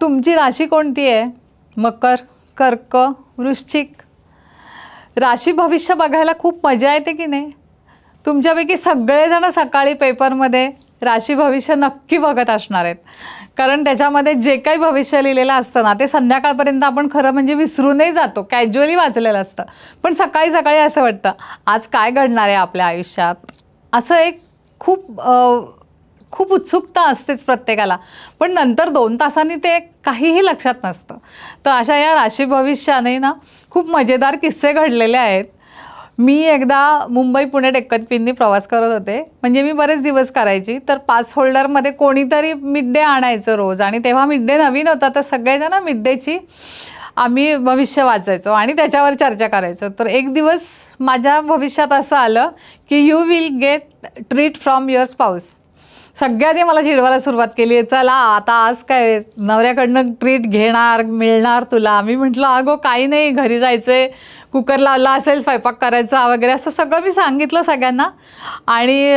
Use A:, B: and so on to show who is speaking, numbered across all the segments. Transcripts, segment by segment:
A: तुमची राशी कोणती आहे? मकर, कर्क, वृश्चिक. राशी भविष्य बघायला खूप मजा येते की नाही? तुमच्यापैकी सगळेजण सकाळी पेपरमध्ये राशी भविष्य नक्की बघत असणार आहेत, कारण त्याच्यामध्ये जे काही भविष्य लिहिलेलं असतं ना ते संध्याकाळपर्यंत आपण खरं म्हणजे विसरूनही जातो, कॅज्युअली वाचलेलं असतं. पण सकाळी सकाळी असं वाटतं आज काय घडणार आहे आपल्या आयुष्यात, असं एक खूप उत्सुकता असतेच प्रत्येकाला. पण नंतर 2 तासांनी ते काहीही लक्षात नसतं. तर अशा या राशी भविष्याने ना खूप मजेदार किस्से घडलेले आहेत. मी एकदा मुंबई पुणे डेक्कन क्वीननी प्रवास करत होते, म्हणजे मी बरेच दिवस करायची. तर पास होल्डरमध्ये कोणीतरी मिड डे आणायचं रोज, आणि तेव्हा मिड डे नवीन होता, तर सगळेजण मिड डेची आम्ही भविष्य वाचायचो आणि त्याच्यावर चर्चा करायचो. तर एक दिवस माझ्या भविष्यात असं आलं की you will get treat from your spouse. सगळ्यांनी मला चिडवायला सुरुवात केली, चला आता आज काय नवऱ्याकडनं ट्रीट मिळणार तुला. मी म्हटलं अगो काही नाही, घरी जायचंय, कुकर लावला असेल, स्वयंपाक करायचा वगैरे, असं सगळं मी सांगितलं सगळ्यांना. आणि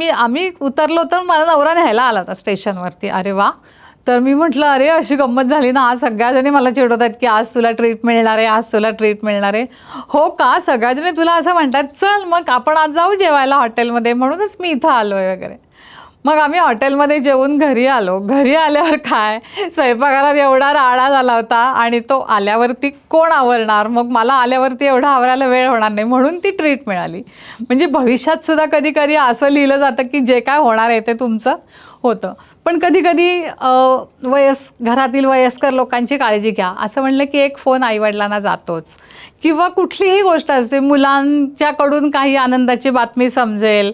A: आम्ही उतरलो तर मला नवरा न्यायला आला होता स्टेशनवरती. अरे वा. तर मी म्हटलं अरे अशी गंमत झाली ना, आज सगळ्याजणी मला चिडवत आहेत की आज तुला ट्रीट मिळणार आहे, आज तुला ट्रीट मिळणार आहे. हो का, सगळ्याजणी तुला असं म्हणतात, चल मग आपण आज जाऊ जेवायला हॉटेलमध्ये, म्हणूनच मी इथं आलो आहे वगैरे. मग आम्ही हॉटेलमध्ये जेवून घरी आलो. घरी आल्यावर काय, स्वयंपाकघरात एवढा राडा झाला होता, आणि तो आल्यावरती कोण आवरणार, मग मला आल्यावरती एवढा आवरायला वेळ होणार नाही, म्हणून ती ट्रीट मिळाली. म्हणजे भविष्यात सुद्धा कधी कधी असं लिहिलं जातं की जे काय होणार आहे ते तुमचं होतं. पण कधी कधी घरातील वयस्कर लोकांची काळजी घ्या असं म्हणलं की एक फोन आईवडिलांना जातोच, किंवा कुठलीही गोष्ट असते, मुलांच्याकडून काही आनंदाची बातमी समजेल,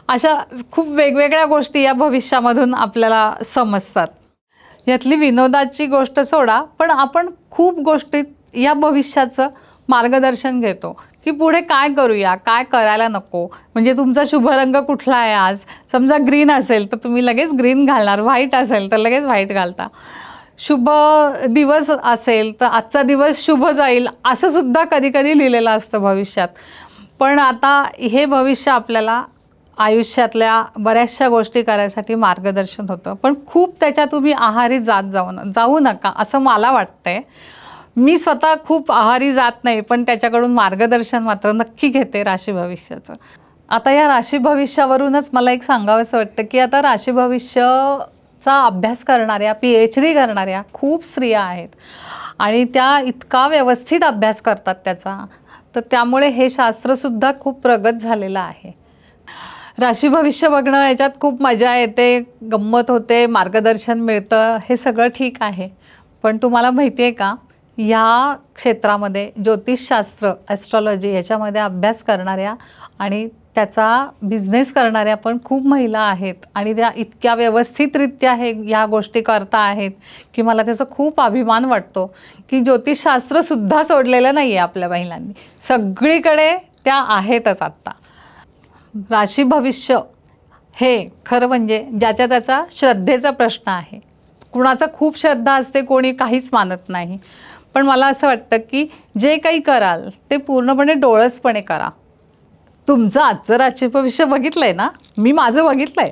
A: अशा खूप वेगवेगळ्या गोष्टी या भविष्यामधून आपल्याला समजतात. यातली विनोदाची गोष्ट सोडा, पण आपण खूप गोष्टीत या भविष्याचं मार्गदर्शन घेतो की पुढे काय करूया, काय करायला नको. म्हणजे तुमचा शुभ रंग कुठला आहे आज, समजा ग्रीन असेल तर तुम्ही लगेच ग्रीन घालणार, व्हाईट असेल तर लगेच व्हाईट घालता. शुभ दिवस असेल तर आजचा दिवस शुभ जाईल, असं सुद्धा कधी कधी लिहिलेलं असतं भविष्यात. पण आता हे भविष्य आपल्याला आयुष्यातल्या बऱ्याचशा गोष्टी करायसाठी मार्गदर्शन होतं, पण खूप त्याच्या तुम्ही आहारी जाऊ नका असं मला वाटतंय. मी स्वतः खूप आहारी जात नाही, पण त्याच्याकडून मार्गदर्शन मात्र नक्की घेते राशी भविष्याचं. आता या राशी भविष्यावरूनच मला एक सांगावंसं वाटतं की आता राशी भविष्याचा अभ्यास करणाऱ्या, PhD करणाऱ्या खूप स्त्रिया आहेत, आणि त्या इतका व्यवस्थित अभ्यास करतात त्याचा, तर त्यामुळे हे शास्त्रसुद्धा खूप प्रगत झालेलं आहे. राशी भविष्य बघणं याच्यात खूप मजा येते, गंमत होते, मार्गदर्शन मिळतं, हे सगळं ठीक आहे. पण तुम्हाला माहिती आहे का, या क्षेत्रामध्ये ज्योतिषशास्त्र, ॲस्ट्रॉलॉजी याच्यामध्ये अभ्यास करणाऱ्या आणि त्याचा बिझनेस करणाऱ्या पण खूप महिला आहेत, आणि त्या इतक्या व्यवस्थितरित्या ह्या गोष्टी करता आहेत की मला त्याचा खूप अभिमान वाटतो की ज्योतिषशास्त्रसुद्धा सोडलेलं नाही आहे आपल्या महिलांनी, सगळीकडे त्या आहेतच आत्ता. राशी भविष्य हे खरं म्हणजे ज्याच्या त्याचा श्रद्धेचा प्रश्न आहे. कुणाचा खूप श्रद्धा असते, कोणी काहीच मानत नाही. पण मला असं वाटतं की जे काही कराल ते पूर्णपणे डोळसपणे करा. तुमचं आजचं राशी भविष्य बघितलं आहे ना, मी माझं बघितलं आहे.